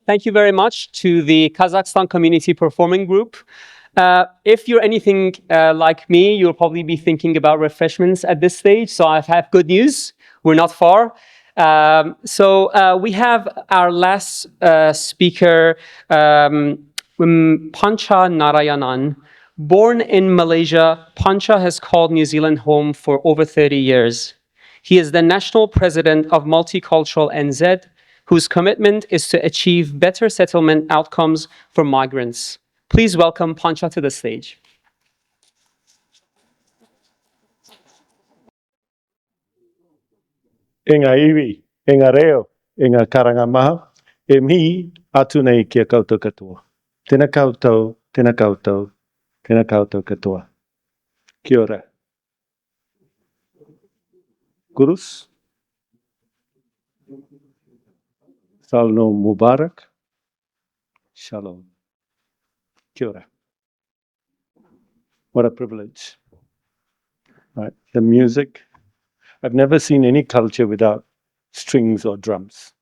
Thank you very much to the Kazakhstan Community Performing Group. If you're anything like me, you'll probably be thinking about refreshments at this stage. So I have good news. We're not far. We have our last speaker, Pancha Narayanan. Born in Malaysia, Pancha has called New Zealand home for over 30 years. He is the national president of Multicultural NZ, whose commitment is to achieve better settlement outcomes for migrants. Please welcome Pancha to the stage. Inga iwi, inga reo, inga karangamaha, e mihi atu nei kia koutou katoa. Tēnā koutou, tēnā koutou, tēnā koutou katoa. Kia ora. Gurus. Salno Mubarak. Shalom. Kia ora. What a privilege. Right. The music. I've never seen any culture without strings or drums.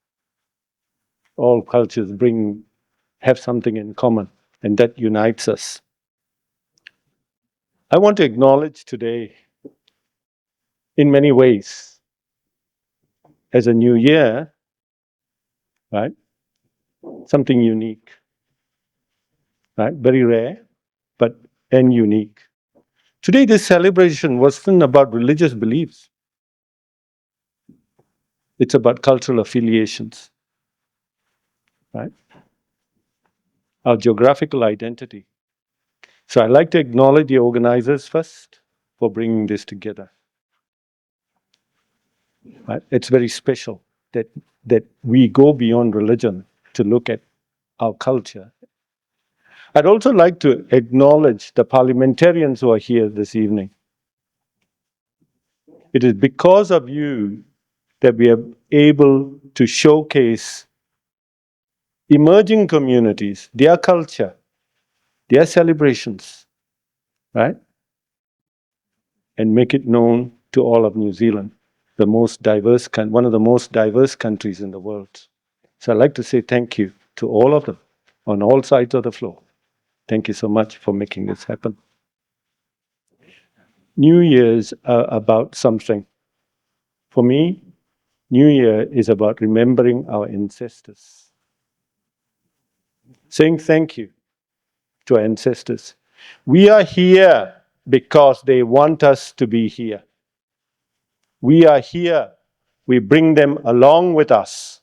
All cultures have something in common, and that unites us. I want to acknowledge today, in many ways, as a new year, right? Something unique, right? Very rare, and unique. Today, this celebration wasn't about religious beliefs. It's about cultural affiliations, right? Our geographical identity. So I'd like to acknowledge the organizers first for bringing this together. Right? It's very special that we go beyond religion to look at our culture. I'd also like to acknowledge the parliamentarians who are here this evening. It is because of you that we are able to showcase emerging communities, their culture, their celebrations, right? And make it known to all of New Zealand, one of the most diverse countries in the world. So I'd like to say thank you to all of them on all sides of the floor. Thank you so much for making this happen. New Year's are about something. For me, New Year is about remembering our ancestors. Saying thank you to our ancestors. We are here because they want us to be here. We are here. We bring them along with us.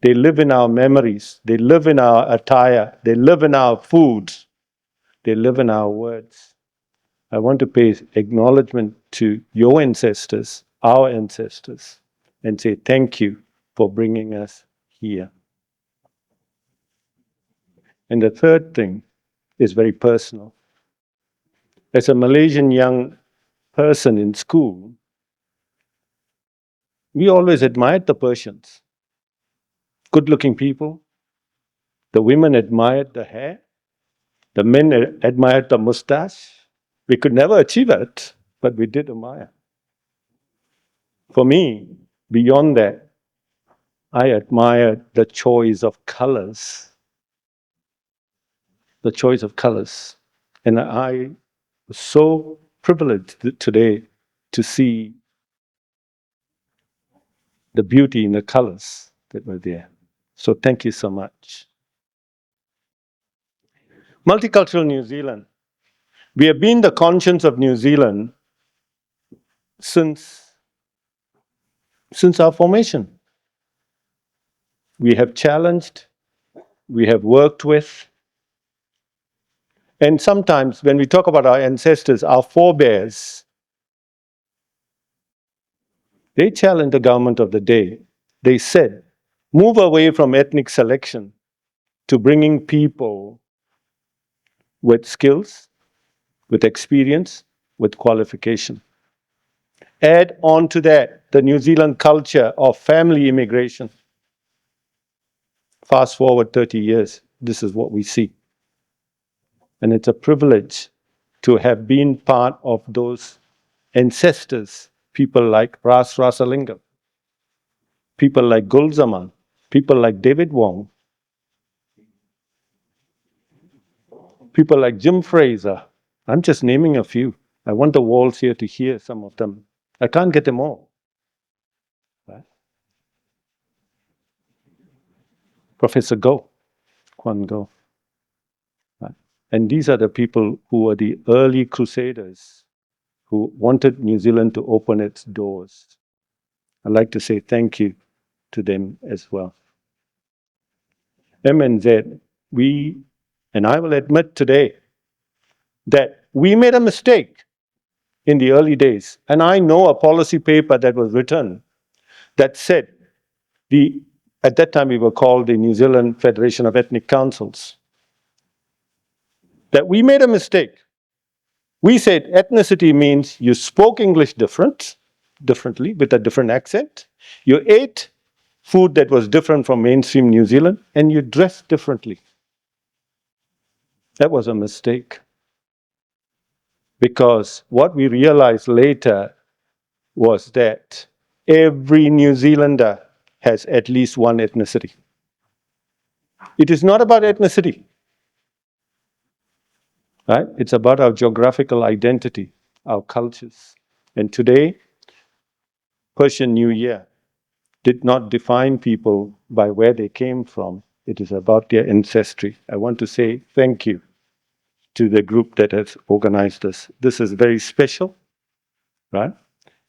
They live in our memories. They live in our attire. They live in our food. They live in our words. I want to pay acknowledgement to your ancestors, our ancestors, and say thank you for bringing us here. And the third thing is very personal. As a Malaysian young person in school, we always admired the Persians. Good-looking people. The women admired the hair. The men admired the mustache. We could never achieve it, but we did admire. For me, beyond that, I admired the choice of colors. The choice of colors. And I was so privileged today to see the beauty in the colors that were there. So thank you so much. Multicultural New Zealand. We have been the conscience of New Zealand since our formation. We have challenged, we have worked with, and sometimes when we talk about our ancestors, our forebears, they challenged the government of the day. They said, move away from ethnic selection to bringing people with skills, with experience, with qualification. Add on to that the New Zealand culture of family immigration. Fast forward 30 years, this is what we see. And it's a privilege to have been part of those ancestors, people like Ras Rasalingam, people like Gulzaman, People like David Wong, people like Jim Fraser. I'm just naming a few. I want the walls here to hear some of them. I can't get them all. Right? Professor Go, Kwan Go. Right? And these are the people who were the early crusaders who wanted New Zealand to open its doors. I'd like to say thank you to them as well. MNZ, and I will admit today that we made a mistake in the early days. And I know a policy paper that was written that said, at that time we were called the New Zealand Federation of Ethnic Councils, that we made a mistake. We said ethnicity means you spoke English differently, with a different accent. You ate food that was different from mainstream New Zealand, and you dressed differently. That was a mistake. Because what we realized later was that every New Zealander has at least one ethnicity. It is not about ethnicity. Right? It's about our geographical identity, our cultures. And today, Persian New Year did not define people by where they came from. It is about their ancestry. I want to say thank you to the group that has organized this. This is very special, right?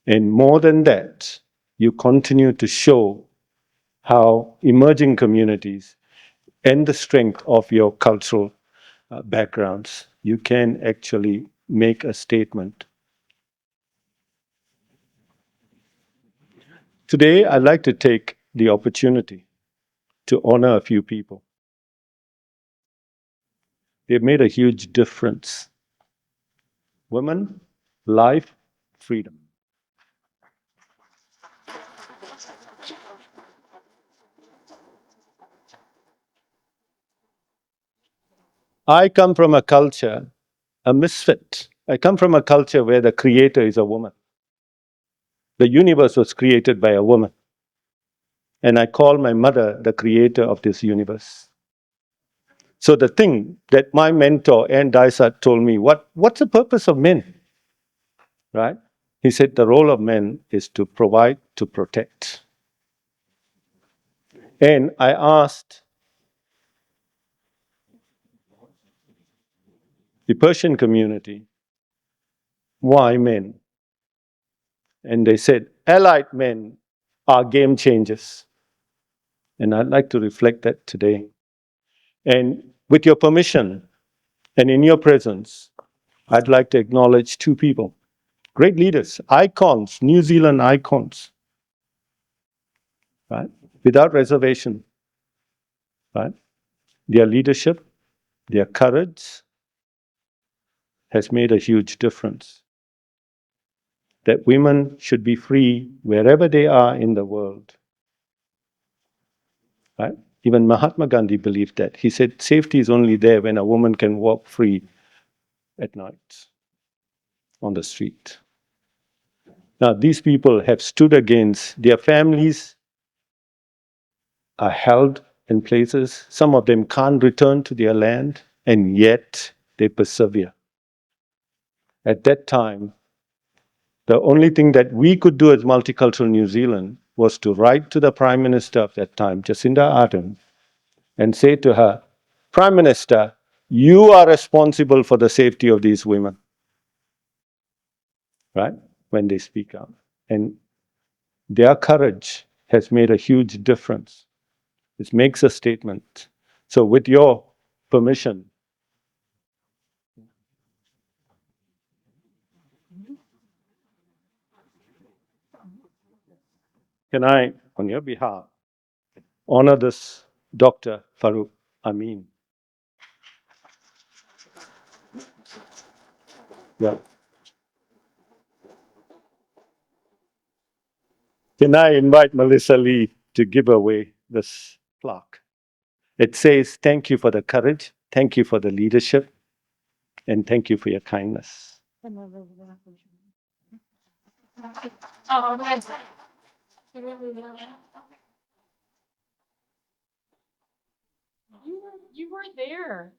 And more than that, you continue to show how emerging communities and the strength of your cultural backgrounds, you can actually make a statement. Today, I'd like to take the opportunity to honor a few people. They've made a huge difference. Women, life, freedom. I come from a culture, a misfit. I come from a culture where the creator is a woman. The universe was created by a woman. And I call my mother the creator of this universe. So the thing that my mentor, Ann Dysart, told me, what's the purpose of men? Right? He said the role of men is to provide, to protect. And I asked the Persian community, why men? And they said, allied men are game changers. And I'd like to reflect that today. And with your permission and in your presence, I'd like to acknowledge two people, great leaders, icons, New Zealand icons, right? Without reservation, right? Their leadership, their courage has made a huge difference. That women should be free wherever they are in the world, right? Even Mahatma Gandhi believed that. He said safety is only there when a woman can walk free at night on the street. Now, these people have stood against their families, are held in places. Some of them can't return to their land, and yet they persevere. At that time, the only thing that we could do as Multicultural New Zealand was to write to the Prime Minister of that time, Jacinda Ardern, and say to her, Prime Minister, you are responsible for the safety of these women, right? When they speak out. And their courage has made a huge difference. It makes a statement. So with your permission, can I, on your behalf, honor this Dr. Farooq Amin? Yeah. Can I invite Melissa Lee to give away this plaque? It says, thank you for the courage, thank you for the leadership, and thank you for your kindness. You were there.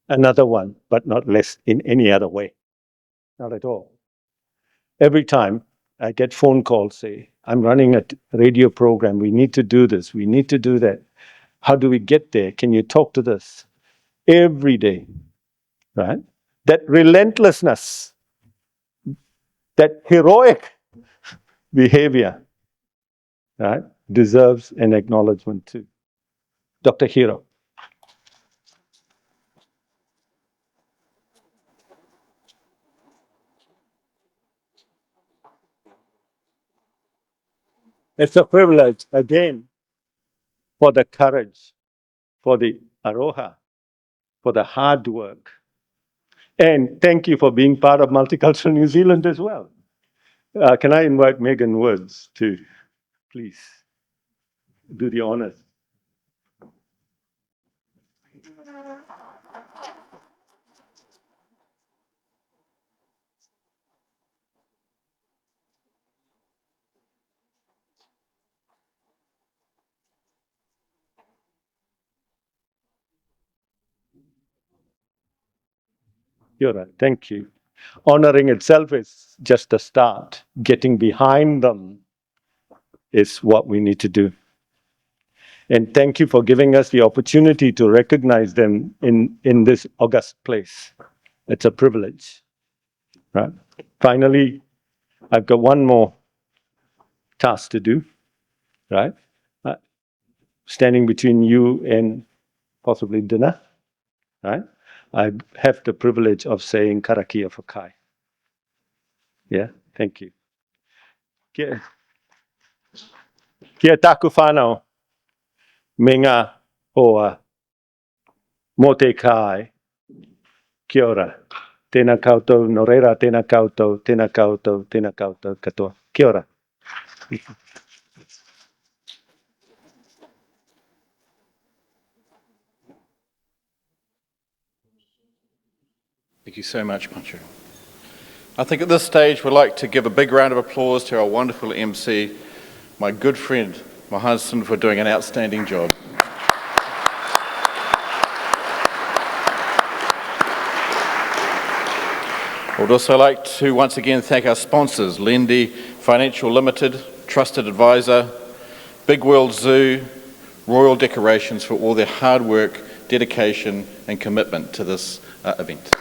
Another one, but not less in any other way. Not at all. Every time I get phone calls, say, I'm running a radio program, we need to do this, we need to do that. How do we get there? Can you talk to this? Every day, right? That relentlessness, that heroic behavior, right, deserves an acknowledgement too. Dr. Hero. It's a privilege, again, for the courage, for the aroha, for the hard work. And thank you for being part of Multicultural New Zealand as well. Can I invite Megan Woods to please do the honors? You're right. Thank you. Honoring itself is just the start. Getting behind them is what we need to do. And thank you for giving us the opportunity to recognize them in this august place. It's a privilege. Right? Finally, I've got one more task to do. Right? Standing between you and possibly dinner. Right? I have the privilege of saying karakia for Kai. Yeah, thank you. Kia taku whanau me ngā hoa mō te kai. Kia ora. Tēnā koutou, no reira, tēnā koutou, tēnā koutou, tēnā koutou katoa. Kia ora. Thank you so much, Pancha. I think at this stage we'd like to give a big round of applause to our wonderful MC, my good friend, Mohsen, for doing an outstanding job. I would also like to once again thank our sponsors, Lendi Financial Limited, Trusted Advisor, Big World Zoo, Royal Decorations for all their hard work, dedication and commitment to this event.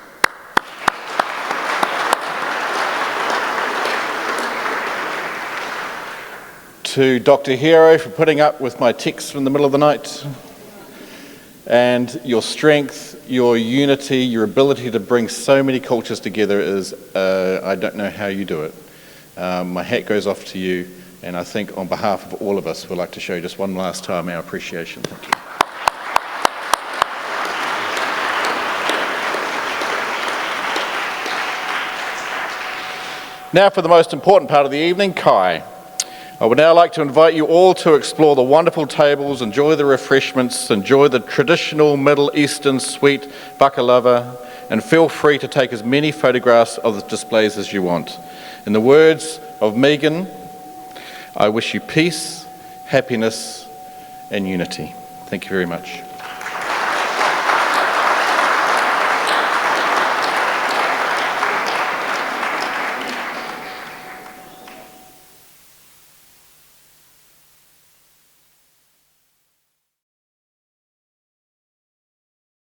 To Dr. Hero for putting up with my texts in the middle of the night, and your strength, your unity, your ability to bring so many cultures together is, I don't know how you do it. My hat goes off to you, and I think on behalf of all of us, we'd like to show you just one last time our appreciation. Thank you. Now for the most important part of the evening, Kai. I would now like to invite you all to explore the wonderful tables, enjoy the refreshments, enjoy the traditional Middle Eastern sweet baklava, and feel free to take as many photographs of the displays as you want. In the words of Megan, I wish you peace, happiness, and unity. Thank you very much.